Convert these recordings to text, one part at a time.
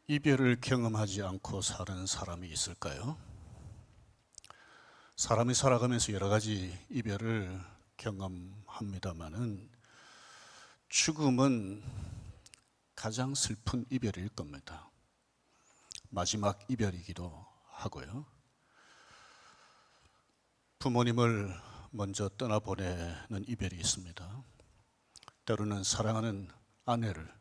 이별을 경험하지 않고 사는 사람이 있을까요? 사람이 살아가면서 여러 가지 이별을 경험합니다마는 죽음은 가장 슬픈 이별일 겁니다. 마지막 이별이기도 하고요. 부모님을 먼저 떠나보내는 이별이 있습니다. 때로는 사랑하는 아내를,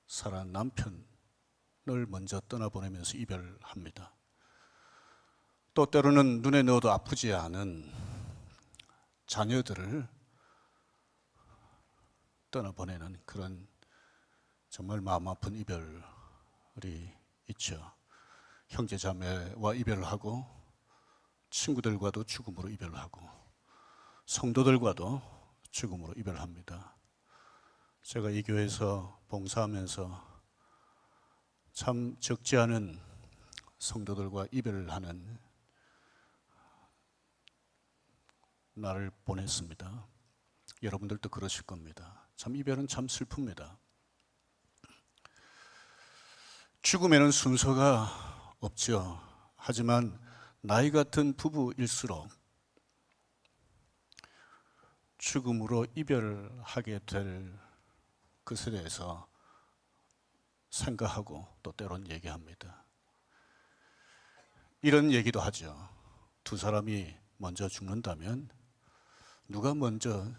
사랑하는 남편을 먼저 떠나보내면서 이별합니다. 또 때로는 눈에 넣어도 아프지 않은 자녀들을 떠나보내는 그런 정말 마음 아픈 이별이 있죠. 형제자매와 이별을 하고 친구들과도 죽음으로 이별을 하고 성도들과도 죽음으로 이별합니다. 제가 이 교회에서 봉사하면서 참 적지 않은 성도들과 이별을 하는 날을 보냈습니다. 여러분들도 그러실 겁니다. 참 이별은 참 슬픕니다. 죽음에는 순서가 없죠. 하지만 나이 같은 부부일수록 죽음으로 이별하게 될 것에 대해서 생각하고 또 때론 얘기합니다. 이런 얘기도 하죠. 두 사람이 먼저 죽는다면 누가 먼저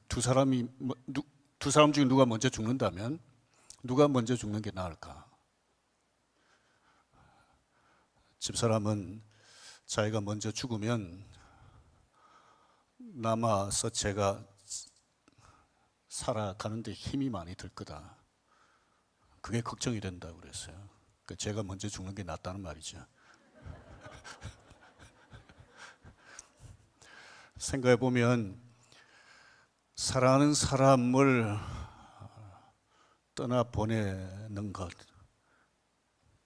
두 사람 중에 누가 먼저 죽는다면 누가 먼저 죽는 게 나을까? 집사람은 자기가 먼저 죽으면 남아서 제가 살아가는데 힘이 많이 들 거다. 그게 걱정이 된다고 그랬어요. 그러니까 제가 먼저 죽는 게 낫다는 말이죠. 생각해 보면 사랑하는 사람을 떠나보내는 것,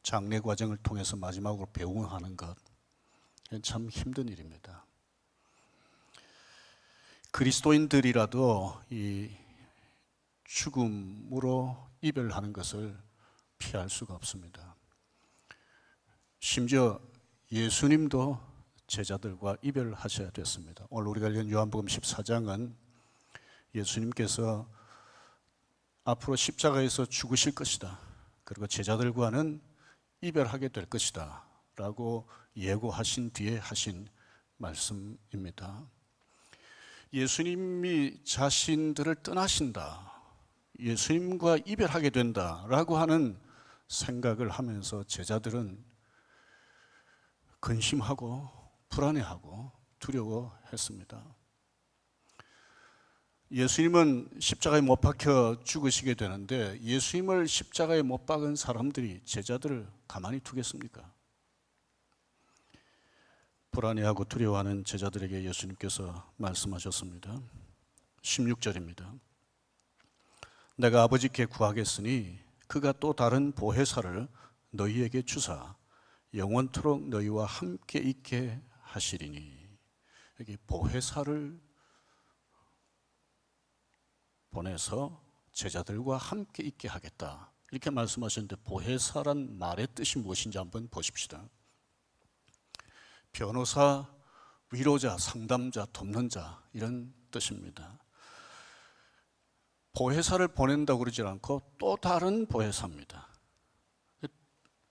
장례 과정을 통해서 마지막으로 배웅하는 것, 참 힘든 일입니다. 그리스도인들이라도 이 죽음으로 이별하는 것을 피할 수가 없습니다. 심지어 예수님도 제자들과 이별하셔야 됐습니다. 오늘 우리가 읽은 요한복음 14장은 예수님께서 앞으로 십자가에서 죽으실 것이다. 그리고 제자들과는 이별하게 될 것이다. 라고 예고하신 뒤에 하신 말씀입니다. 예수님이 자신들을 떠나신다. 예수님과 이별하게 된다라고 하는 생각을 하면서 제자들은 근심하고 불안해하고 두려워했습니다. 예수님은 십자가에 못 박혀 죽으시게 되는데 예수님을 십자가에 못 박은 사람들이 제자들을 가만히 두겠습니까? 불안해하고 두려워하는 제자들에게 예수님께서 말씀하셨습니다. 16절입니다. 내가 아버지께 구하겠으니 그가 또 다른 보혜사를 너희에게 주사 영원토록 너희와 함께 있게 하시리니. 여기 보혜사를 보내서 제자들과 함께 있게 하겠다 이렇게 말씀하셨는데, 보혜사란 말의 뜻이 무엇인지 한번 보십시다. 변호사, 위로자, 상담자, 돕는 자 이런 뜻입니다. 보혜사를 보낸다고 그러지 않고 또 다른 보혜사입니다.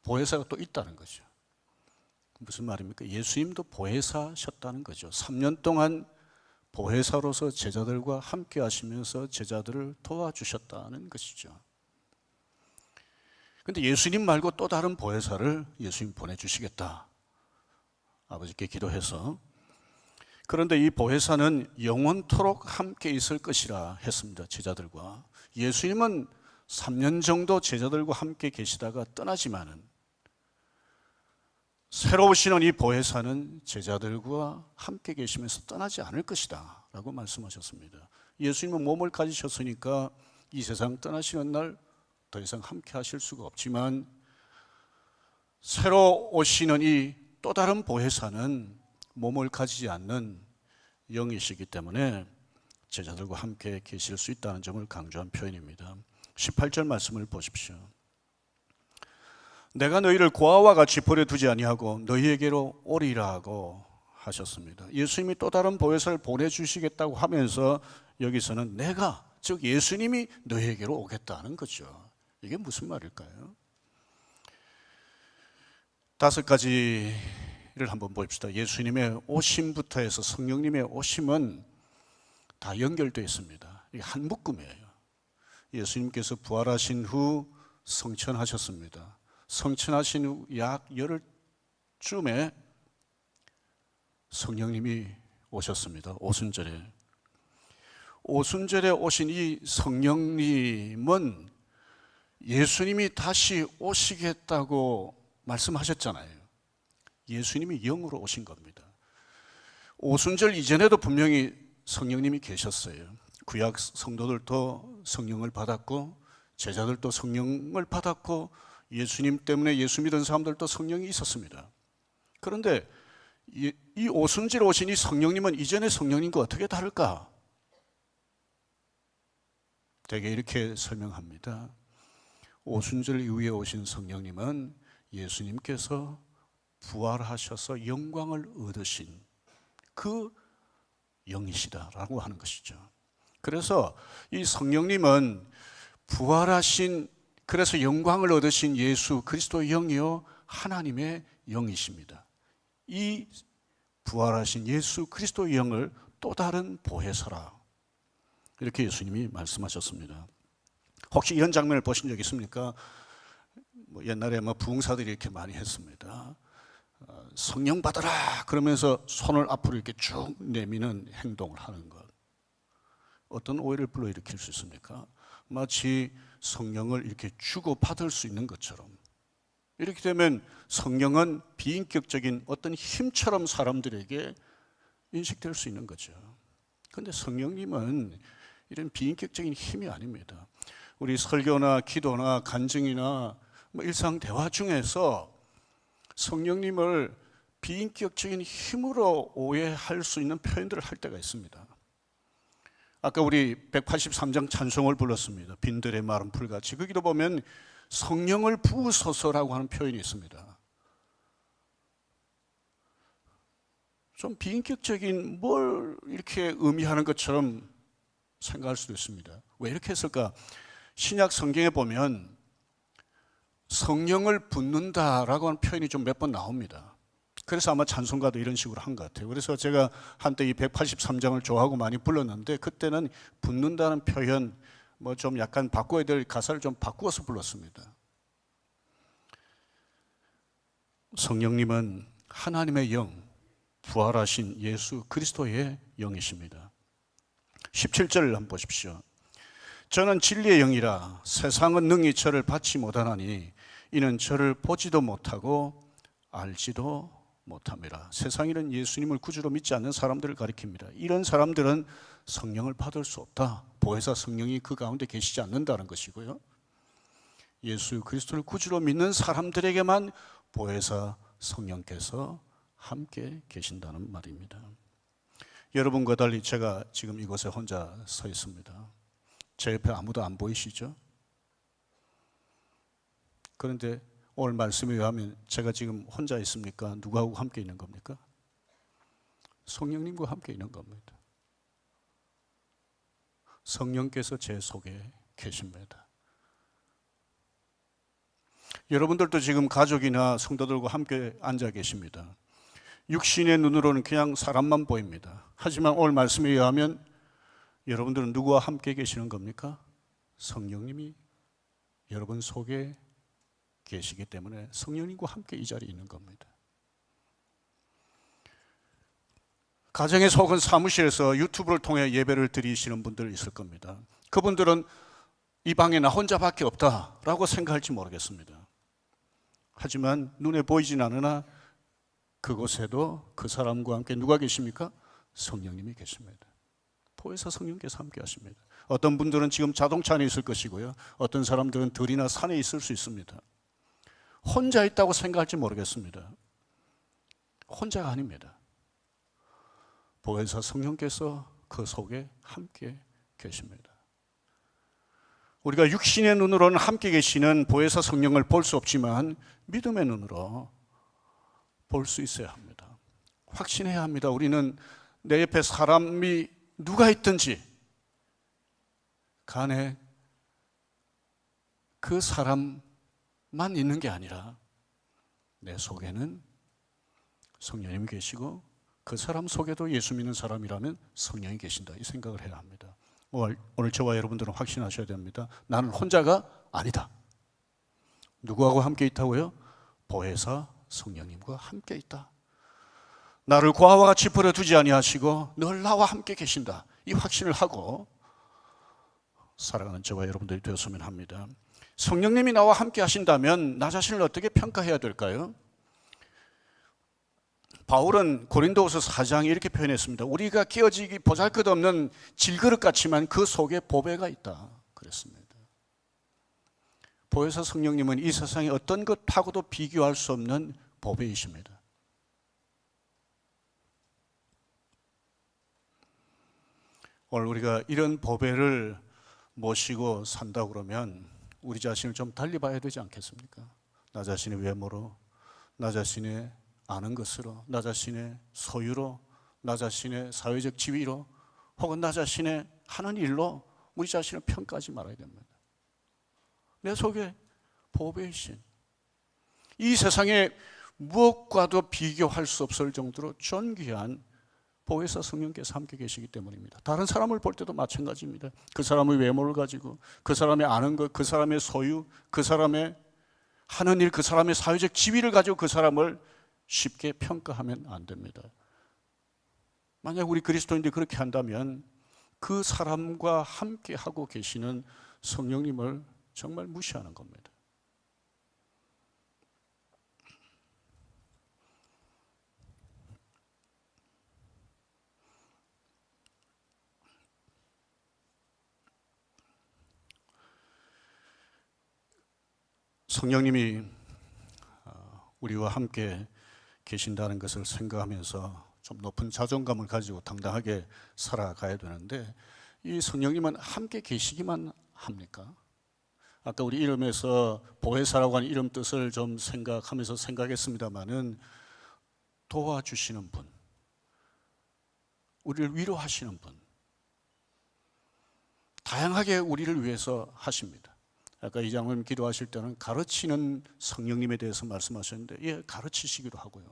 보혜사가 또 있다는 거죠. 무슨 말입니까? 예수님도 보혜사셨다는 거죠. 3년 동안 보혜사로서 제자들과 함께 하시면서 제자들을 도와주셨다는 것이죠. 그런데 예수님 말고 또 다른 보혜사를 예수님 보내주시겠다. 아버지께 기도해서. 그런데 이 보혜사는 영원토록 함께 있을 것이라 했습니다. 제자들과. 예수님은 3년 정도 제자들과 함께 계시다가 떠나지만은 새로 오시는 이 보혜사는 제자들과 함께 계시면서 떠나지 않을 것이다 라고 말씀하셨습니다. 예수님은 몸을 가지셨으니까 이 세상 떠나시는 날 더 이상 함께 하실 수가 없지만 새로 오시는 이 또 다른 보혜사는 몸을 가지지 않는 영이시기 때문에 제자들과 함께 계실 수 있다는 점을 강조한 표현입니다. 18절 말씀을 보십시오. 내가 너희를 고아와 같이 버려두지 아니하고 너희에게로 오리라고 하셨습니다. 예수님이 또 다른 보혜사를 보내주시겠다고 하면서 여기서는 내가, 즉 예수님이 너희에게로 오겠다는 거죠. 이게 무슨 말일까요? 5가지를 한번 봅시다. 예수님의 오심부터 해서 성령님의 오심은 다 연결되어 있습니다. 이게 한 묶음이에요. 예수님께서 부활하신 후 성천하셨습니다. 성천하신 후 약 열흘쯤에 성령님이 오셨습니다. 오순절에. 오순절에 오신 이 성령님은 예수님이 다시 오시겠다고 말씀하셨잖아요. 예수님이 영으로 오신 겁니다. 오순절 이전에도 분명히 성령님이 계셨어요. 구약 성도들도 성령을 받았고 제자들도 성령을 받았고 예수님 때문에 예수 믿은 사람들도 성령이 있었습니다. 그런데 이 오순절에 오신 이 성령님은 이전의 성령님과 어떻게 다를까? 대개 이렇게 설명합니다. 오순절 이후에 오신 성령님은 예수님께서 부활하셔서 영광을 얻으신 그 영이시다라고 하는 것이죠. 그래서 이 성령님은 부활하신, 그래서 영광을 얻으신 예수 그리스도의 영이요 하나님의 영이십니다. 이 부활하신 예수 그리스도의 영을 또 다른 보혜사라, 이렇게 예수님이 말씀하셨습니다. 혹시 이런 장면을 보신 적 있습니까? 옛날에 부흥사들이 이렇게 많이 했습니다. 성령 받아라 그러면서 손을 앞으로 이렇게 쭉 내미는 행동을 하는 것. 어떤 오해를 불러일으킬 수 있습니까? 마치 성령을 이렇게 주고 받을 수 있는 것처럼. 이렇게 되면 성령은 비인격적인 어떤 힘처럼 사람들에게 인식될 수 있는 거죠. 그런데 성령님은 이런 비인격적인 힘이 아닙니다. 우리 설교나 기도나 간증이나 일상 대화 중에서 성령님을 비인격적인 힘으로 오해할 수 있는 표현들을 할 때가 있습니다. 아까 우리 183장 찬송을 불렀습니다. 빈들의 마른 풀같이. 거기도 보면 성령을 부으소서라고 하는 표현이 있습니다. 좀 비인격적인 뭘 이렇게 의미하는 것처럼 생각할 수도 있습니다. 왜 이렇게 했을까? 신약 성경에 보면 성령을 붓는다라고 하는 표현이 좀 몇 번 나옵니다. 그래서 아마 찬송가도 이런 식으로 한 것 같아요. 그래서 제가 한때 이 183장을 좋아하고 많이 불렀는데 그때는 붓는다는 표현 좀 약간 바꿔야 될 가사를 좀 바꾸어서 불렀습니다. 성령님은 하나님의 영, 부활하신 예수 그리스도의 영이십니다. 17절을 한번 보십시오. 저는 진리의 영이라 세상은 능히 저를 받지 못하나니 이는 저를 보지도 못하고 알지도 못함이라. 세상에는 예수님을 구주로 믿지 않는 사람들을 가리킵니다. 이런 사람들은 성령을 받을 수 없다. 보혜사 성령이 그 가운데 계시지 않는다는 것이고요. 예수 그리스도를 구주로 믿는 사람들에게만 보혜사 성령께서 함께 계신다는 말입니다. 여러분과 달리 제가 지금 이곳에 혼자 서 있습니다. 제 옆에 아무도 안 보이시죠? 그런데 오늘 말씀에 의하면 제가 지금 혼자 있습니까? 누구하고 함께 있는 겁니까? 성령님과 함께 있는 겁니다. 성령께서 제 속에 계십니다. 여러분들도 지금 가족이나 성도들과 함께 앉아 계십니다. 육신의 눈으로는 그냥 사람만 보입니다. 하지만 오늘 말씀에 의하면 여러분들은 누구와 함께 계시는 겁니까? 성령님이 여러분 속에 계시기 때문에 성령님과 함께 이 자리에 있는 겁니다. 가정에서 혹은 사무실에서 유튜브를 통해 예배를 드리시는 분들 있을 겁니다. 그분들은 이 방에 나 혼자밖에 없다라고 생각할지 모르겠습니다. 하지만 눈에 보이진 않으나 그곳에도 그 사람과 함께 누가 계십니까? 성령님이 계십니다. 보혜사 성령께서 함께 하십니다. 어떤 분들은 지금 자동차 안에 있을 것이고요. 어떤 사람들은 들이나 산에 있을 수 있습니다. 혼자 있다고 생각할지 모르겠습니다. 혼자가 아닙니다. 보혜사 성령께서 그 속에 함께 계십니다. 우리가 육신의 눈으로는 함께 계시는 보혜사 성령을 볼 수 없지만 믿음의 눈으로 볼 수 있어야 합니다. 확신해야 합니다. 우리는 내 옆에 사람이 누가 있든지 간에 그 사람만 있는 게 아니라 내 속에는 성령님이 계시고 그 사람 속에도 예수 믿는 사람이라면 성령이 계신다, 이 생각을 해야 합니다. 오늘 저와 여러분들은 확신하셔야 됩니다. 나는 혼자가 아니다. 누구하고 함께 있다고요? 보혜사 성령님과 함께 있다. 나를 고아와 같이 버려두지 아니하시고 늘 나와 함께 계신다, 이 확신을 하고 살아가는 저와 여러분들이 되었으면 합니다. 성령님이 나와 함께 하신다면 나 자신을 어떻게 평가해야 될까요? 바울은 고린도후서 4장에 이렇게 표현했습니다. 우리가 깨어지기 보잘것없는 질그릇 같지만 그 속에 보배가 있다 그랬습니다. 보혜사 성령님은 이 세상의 어떤 것하고도 비교할 수 없는 보배이십니다. 오늘 우리가 이런 보배를 모시고 산다고 그러면 우리 자신을 좀 달리 봐야 되지 않겠습니까? 나 자신의 외모로, 나 자신의 아는 것으로, 나 자신의 소유로, 나 자신의 사회적 지위로, 혹은 나 자신의 하는 일로 우리 자신을 평가하지 말아야 됩니다. 내 속에 보배이신, 이 세상에 무엇과도 비교할 수 없을 정도로 존귀한 보혜사 성령께서 함께 계시기 때문입니다. 다른 사람을 볼 때도 마찬가지입니다. 그 사람의 외모를 가지고, 그 사람의 아는 것, 그 사람의 소유, 그 사람의 하는 일, 그 사람의 사회적 지위를 가지고 그 사람을 쉽게 평가하면 안 됩니다. 만약 우리 그리스도인들이 그렇게 한다면 그 사람과 함께 하고 계시는 성령님을 정말 무시하는 겁니다. 성령님이 우리와 함께 계신다는 것을 생각하면서 좀 높은 자존감을 가지고 당당하게 살아가야 되는데, 이 성령님은 함께 계시기만 합니까? 아까 우리 이름에서 보혜사라고 하는 이름 뜻을 좀 생각하면서 생각했습니다마는 도와주시는 분, 우리를 위로하시는 분, 다양하게 우리를 위해서 하십니다. 아까 이장님 기도하실 때는 가르치는 성령님에 대해서 말씀하셨는데, 예, 가르치시기도 하고요.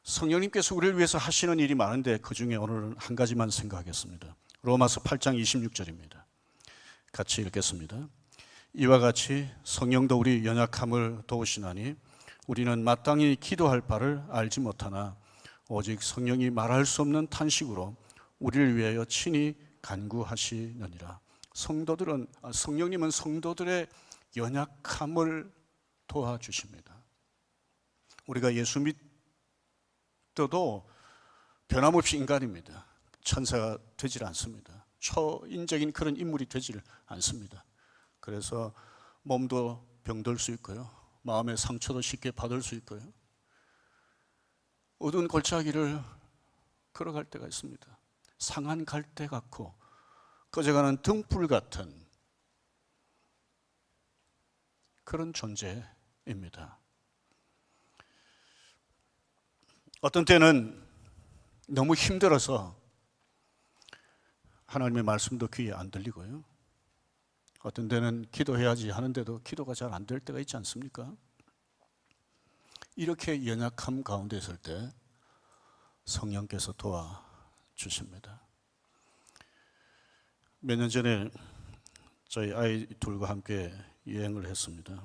성령님께서 우리를 위해서 하시는 일이 많은데 그 중에 오늘은 한 가지만 생각하겠습니다. 로마서 8장 26절입니다. 같이 읽겠습니다. 이와 같이 성령도 우리 연약함을 도우시나니 우리는 마땅히 기도할 바를 알지 못하나 오직 성령이 말할 수 없는 탄식으로 우리를 위하여 친히 간구하시느니라. 성령님은 성도들의 연약함을 도와주십니다. 우리가 예수 믿어도 변함없이 인간입니다. 천사가 되질 않습니다. 초인적인 그런 인물이 되질 않습니다. 그래서 몸도 병들 수 있고요, 마음의 상처도 쉽게 받을 수 있고요, 어두운 골짜기를 걸어갈 때가 있습니다. 상한 갈대 같고 꺼져가는 등불 같은 그런 존재입니다. 어떤 때는 너무 힘들어서 하나님의 말씀도 귀에 안 들리고요, 어떤 때는 기도해야지 하는데도 기도가 잘 안 될 때가 있지 않습니까? 이렇게 연약함 가운데 있을 때 성령께서 도와주십니다. 몇 년 전에 저희 아이 둘과 함께 여행을 했습니다.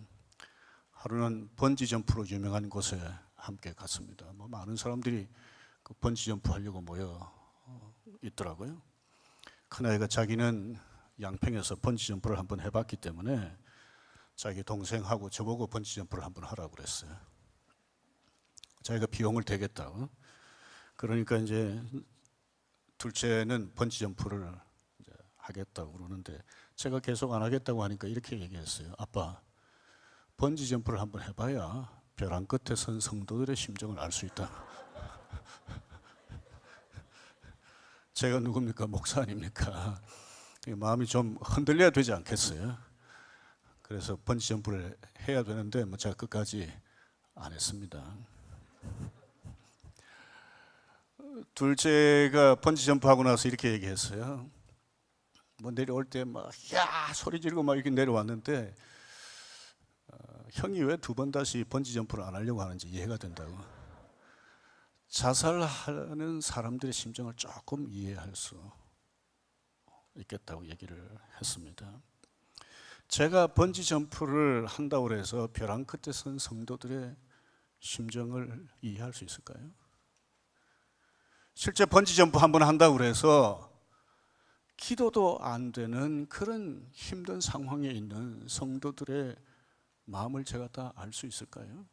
하루는 번지점프로 유명한 곳에 함께 갔습니다. 많은 사람들이 그 번지점프 하려고 모여 있더라고요. 큰아이가 자기는 양평에서 번지점프를 한번 해봤기 때문에 자기 동생하고 저보고 번지점프를 한번 하라고 그랬어요. 자기가 비용을 대겠다고. 그러니까 이제 둘째는 번지점프를 하겠다고 그러는데 제가 계속 안 하겠다고 하니까 이렇게 얘기했어요. 아빠, 번지점프를 한번 해봐야 벼랑 끝에 선 성도들의 심정을 알 수 있다. 제가 누굽니까? 목사 아닙니까? 마음이 좀 흔들려야 되지 않겠어요? 그래서 번지 점프를 해야 되는데 제가 끝까지 안 했습니다. 둘째가 번지 점프하고 나서 이렇게 얘기했어요. 내려올 때 막 야 소리 지르고 막 이렇게 내려왔는데 형이 왜 두 번 다시 번지 점프를 안 하려고 하는지 이해가 된다고. 자살하는 사람들의 심정을 조금 이해할 수 있겠다고 얘기를 했습니다. 제가 번지 점프를 한다고 해서 벼랑 끝에 선 성도들의 심정을 이해할 수 있을까요? 실제 번지 점프 한번 한다고 해서 기도도 안 되는 그런 힘든 상황에 있는 성도들의 마음을 제가 다 알 수 있을까요?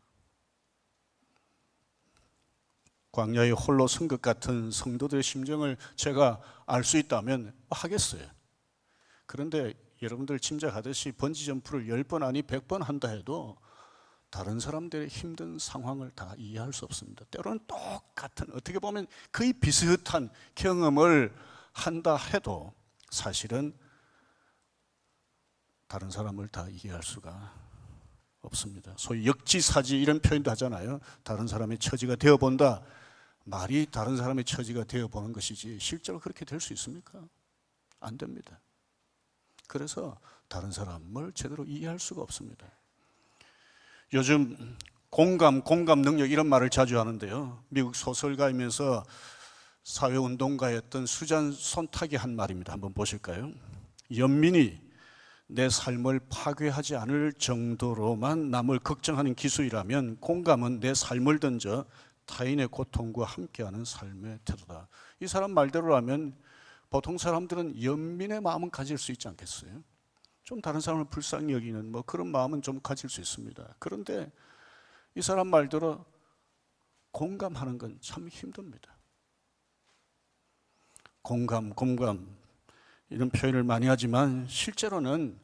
광야의 홀로 선 것 같은 성도들의 심정을 제가 알 수 있다면 하겠어요. 그런데 여러분들 짐작하듯이 번지 점프를 10번 아니 100번 한다 해도 다른 사람들의 힘든 상황을 다 이해할 수 없습니다. 때로는 똑같은, 어떻게 보면 거의 비슷한 경험을 한다 해도 사실은 다른 사람을 다 이해할 수가 없습니다. 소위 역지사지 이런 표현도 하잖아요. 다른 사람의 처지가 되어본다. 말이 다른 사람의 처지가 되어보는 것이지 실제로 그렇게 될 수 있습니까? 안 됩니다. 그래서 다른 사람을 제대로 이해할 수가 없습니다. 요즘 공감 능력 이런 말을 자주 하는데요. 미국 소설가이면서 사회운동가였던 수잔 손탁이 한 말입니다. 한번 보실까요? 연민이 내 삶을 파괴하지 않을 정도로만 남을 걱정하는 기술이라면 공감은 내 삶을 던져 타인의 고통과 함께하는 삶의 태도다. 이 사람 말대로라면 보통 사람들은 연민의 마음은 가질 수 있지 않겠어요? 좀 다른 사람을 불쌍히 여기는 그런 마음은 좀 가질 수 있습니다. 그런데 이 사람 말대로 공감하는 건 참 힘듭니다. 공감 이런 표현을 많이 하지만 실제로는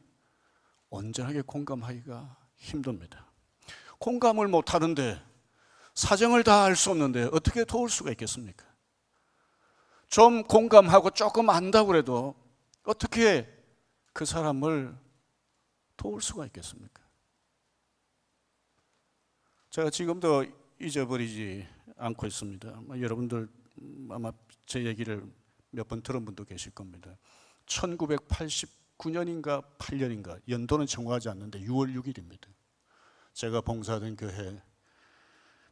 온전하게 공감하기가 힘듭니다. 공감을 못하는데 사정을 다 알 수 없는데 어떻게 도울 수가 있겠습니까? 좀 공감하고 조금 안다고 해도 어떻게 그 사람을 도울 수가 있겠습니까? 제가 지금도 잊어버리지 않고 있습니다. 여러분들 아마 제 얘기를 몇 번 들은 분도 계실 겁니다. 1989년인가 8년인가 연도는 정확하지 않는데 6월 6일입니다. 제가 봉사하던 교회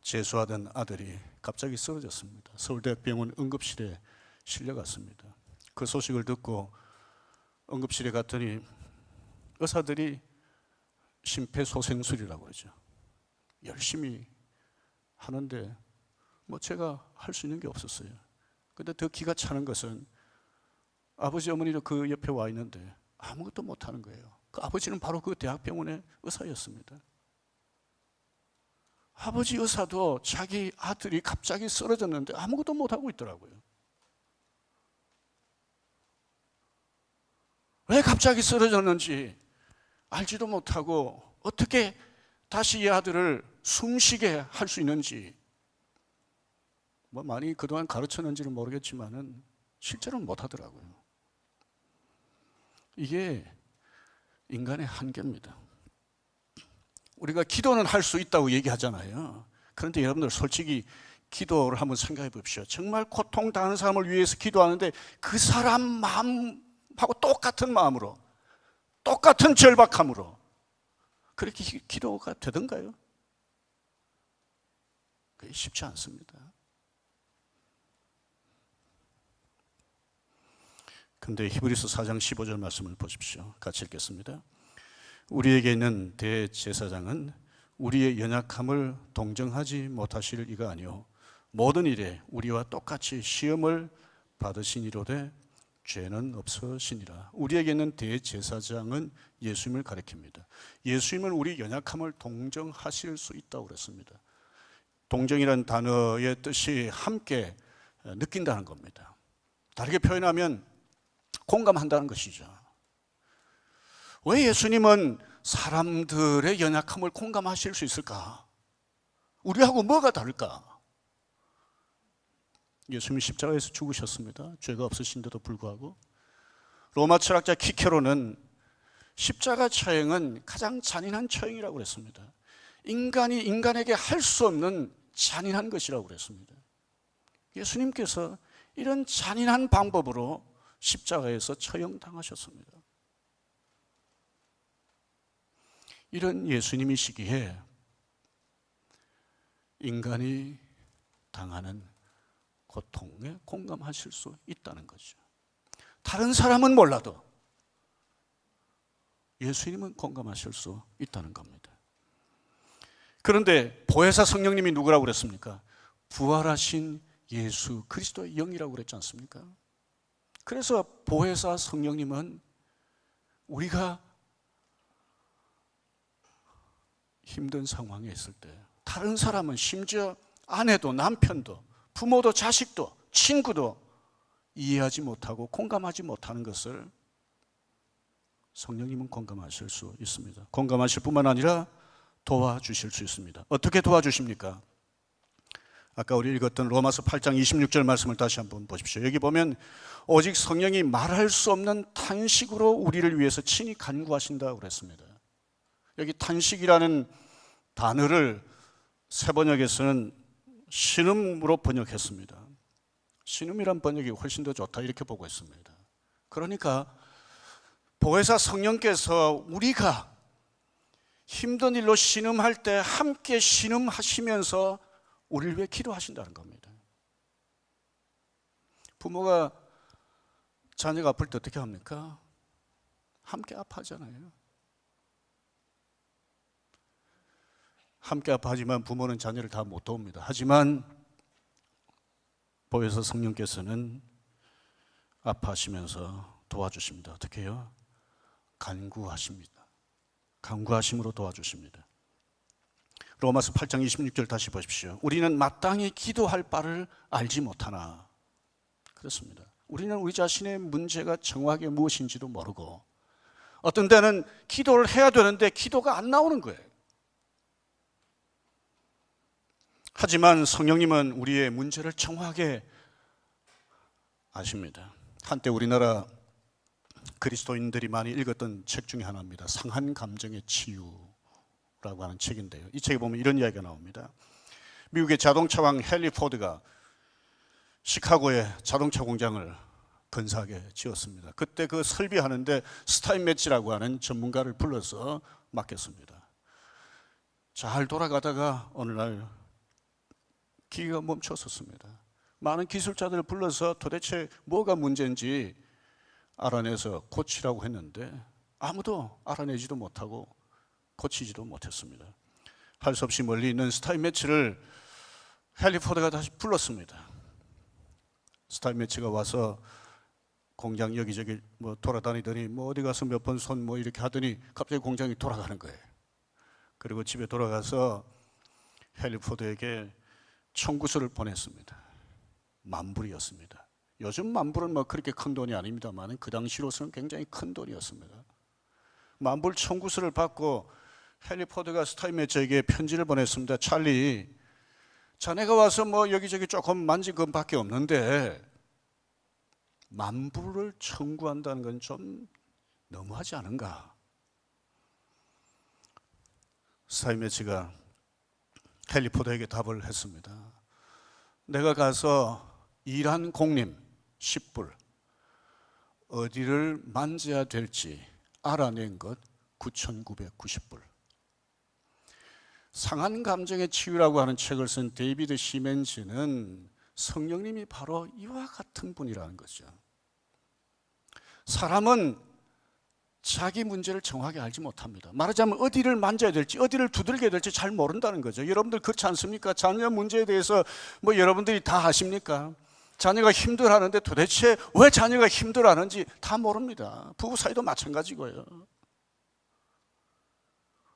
재수하던 아들이 갑자기 쓰러졌습니다. 서울대학병원 응급실에 실려갔습니다. 그 소식을 듣고 응급실에 갔더니 의사들이 심폐소생술이라고 그러죠. 열심히 하는데 제가 할 수 있는 게 없었어요. 근데 더 기가 차는 것은 아버지 어머니도 그 옆에 와 있는데 아무것도 못하는 거예요. 그 아버지는 바로 그 대학병원의 의사였습니다. 아버지 의사도 자기 아들이 갑자기 쓰러졌는데 아무것도 못하고 있더라고요. 왜 갑자기 쓰러졌는지 알지도 못하고 어떻게 다시 이 아들을 숨쉬게 할 수 있는지 많이 그동안 가르쳤는지는 모르겠지만은 실제로는 못하더라고요. 이게 인간의 한계입니다. 우리가 기도는 할 수 있다고 얘기하잖아요. 그런데 여러분들 솔직히 기도를 한번 생각해 보십시오. 정말 고통당하는 사람을 위해서 기도하는데 그 사람 마음하고 똑같은 마음으로, 똑같은 절박함으로 그렇게 기도가 되던가요? 그게 쉽지 않습니다. 근데 히브리서 4장 15절 말씀을 보십시오. 같이 읽겠습니다. 우리에게 있는 대제사장은 우리의 연약함을 동정하지 못하실 이가 아니요 모든 일에 우리와 똑같이 시험을 받으시니로되 죄는 없으시니라. 우리에게 있는 대제사장은 예수님을 가리킵니다. 예수님은 우리 연약함을 동정하실 수 있다고 그랬습니다. 동정이라는 단어의 뜻이 함께 느낀다는 겁니다. 다르게 표현하면 공감한다는 것이죠. 왜 예수님은 사람들의 연약함을 공감하실 수 있을까? 우리하고 뭐가 다를까? 예수님이 십자가에서 죽으셨습니다. 죄가 없으신데도 불구하고 로마 철학자 키케로는 십자가 처형은 가장 잔인한 처형이라고 그랬습니다. 인간이 인간에게 할 수 없는 잔인한 것이라고 그랬습니다. 예수님께서 이런 잔인한 방법으로 십자가에서 처형당하셨습니다. 이런 예수님이시기에 인간이 당하는 고통에 공감하실 수 있다는 거죠. 다른 사람은 몰라도 예수님은 공감하실 수 있다는 겁니다. 그런데 보혜사 성령님이 누구라고 그랬습니까? 부활하신 예수 그리스도의 영이라고 그랬지 않습니까? 그래서 보혜사 성령님은 우리가 힘든 상황에 있을 때 다른 사람은 심지어 아내도 남편도 부모도 자식도 친구도 이해하지 못하고 공감하지 못하는 것을 성령님은 공감하실 수 있습니다. 공감하실 뿐만 아니라 도와주실 수 있습니다. 어떻게 도와주십니까? 아까 우리 읽었던 로마서 8장 26절 말씀을 다시 한번 보십시오. 여기 보면 오직 성령이 말할 수 없는 탄식으로 우리를 위해서 친히 간구하신다고 그랬습니다. 여기 탄식이라는 단어를 세번역에서는 신음으로 번역했습니다. 신음이란 번역이 훨씬 더 좋다 이렇게 보고 있습니다. 그러니까 보혜사 성령께서 우리가 힘든 일로 신음할 때 함께 신음하시면서 우리를 위해 기도하신다는 겁니다. 부모가 자녀가 아플 때 어떻게 합니까? 함께 아파하잖아요. 함께 아파하지만 부모는 자녀를 다 못 도웁니다. 하지만 보혜사 성령께서는 아파하시면서 도와주십니다. 어떻게 해요? 간구하십니다. 간구하심으로 도와주십니다. 로마서 8장 26절 다시 보십시오. 우리는 마땅히 기도할 바를 알지 못하나. 그렇습니다. 우리는 우리 자신의 문제가 정확하게 무엇인지도 모르고 어떤 때는 기도를 해야 되는데 기도가 안 나오는 거예요. 하지만 성령님은 우리의 문제를 정확하게 아십니다. 한때 우리나라 그리스도인들이 많이 읽었던 책 중에 하나입니다. 상한 감정의 치유라고 하는 책인데요. 이 책에 보면 이런 이야기가 나옵니다. 미국의 자동차왕 헨리 포드가 시카고에 자동차 공장을 근사하게 지었습니다. 그때 그 설비하는데 스타인매치라고 하는 전문가를 불러서 맡겼습니다. 잘 돌아가다가 어느 날 기계가 멈췄었습니다. 많은 기술자들을 불러서 도대체 뭐가 문제인지 알아내서 고치라고 했는데 아무도 알아내지도 못하고 고치지도 못했습니다. 할 수 없이 멀리 있는 스타인매치를 헨리 포드가 다시 불렀습니다. 스타인매치가 와서 공장 여기저기 뭐 돌아다니더니 뭐 어디 가서 몇 번 손 뭐 이렇게 하더니 갑자기 공장이 돌아가는 거예요. 그리고 집에 돌아가서 헨리 포드에게 청구서를 보냈습니다. 만불이었습니다. 요즘 만불은 뭐 그렇게 큰 돈이 아닙니다만 그 당시로서는 굉장히 큰 돈이었습니다. 만불 청구서를 받고 헨리 포드가 스타인매치에게 편지를 보냈습니다. 찰리, 자네가 와서 뭐 여기저기 조금 만진 것밖에 없는데 만불을 청구한다는 건 좀 너무하지 않은가? 스타인매치가 헨리 포드에게 답을 했습니다. 내가 가서 일한 공님 10불 어디를 만져야 될지 알아낸 것 9,990불. 상한 감정의 치유라고 하는 책을 쓴 데이비드 시멘즈는 성령님이 바로 이와 같은 분이라는 거죠. 사람은 자기 문제를 정확히 알지 못합니다. 말하자면 어디를 만져야 될지 어디를 두들겨야 될지 잘 모른다는 거죠. 여러분들 그렇지 않습니까? 자녀 문제에 대해서 뭐 여러분들이 다 아십니까? 자녀가 힘들어하는데 도대체 왜 자녀가 힘들어하는지 다 모릅니다. 부부 사이도 마찬가지고요.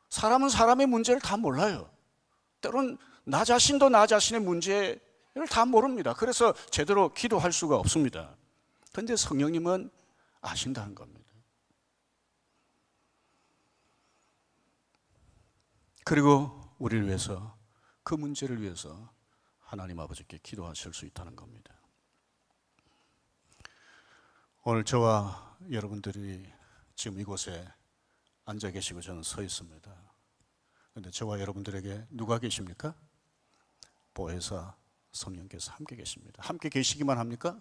사람은 사람의 문제를 다 몰라요. 때로는 나 자신도 나 자신의 문제를 다 모릅니다. 그래서 제대로 기도할 수가 없습니다. 그런데 성령님은 아신다는 겁니다. 그리고 우리를 위해서 그 문제를 위해서 하나님 아버지께 기도하실 수 있다는 겁니다. 오늘 저와 여러분들이 지금 이곳에 앉아 계시고 저는 서 있습니다. 그런데 저와 여러분들에게 누가 계십니까? 보혜사 성령께서 함께 계십니다. 함께 계시기만 합니까?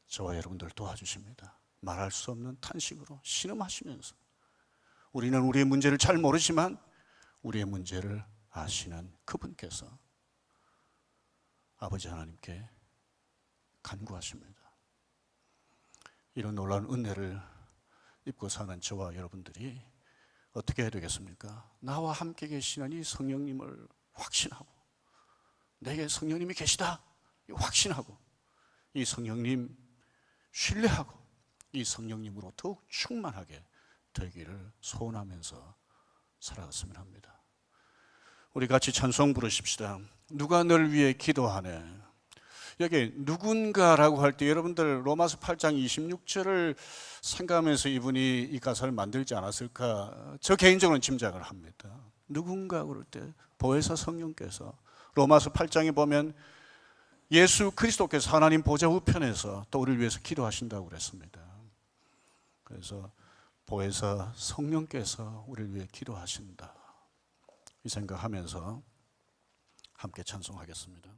저와 여러분들을 도와주십니다. 말할 수 없는 탄식으로 신음하시면서 우리는 우리의 문제를 잘 모르지만 우리의 문제를 아시는 그분께서 아버지 하나님께 간구하십니다. 이런 놀라운 은혜를 입고 사는 저와 여러분들이 어떻게 해야 되겠습니까? 나와 함께 계시는 이 성령님을 확신하고, 내게 성령님이 계시다 확신하고, 이 성령님 신뢰하고, 이 성령님으로 더욱 충만하게 되기를 소원하면서 살아갔으면 합니다. 우리 같이 찬송 부르십시다. 누가 널 위해 기도하네. 여기 누군가라고 할 때 여러분들 로마서 8장 26절을 생각하면서 이분이 이 가사를 만들지 않았을까, 저 개인적으로는 짐작을 합니다. 누군가 그럴 때 보혜사 성령께서, 로마서 8장에 보면 예수 그리스도께서 하나님 보좌 우편에서 또 우리를 위해서 기도하신다고 그랬습니다. 그래서 보혜사 성령께서 우리를 위해 기도하신다, 이 생각하면서 함께 찬송하겠습니다.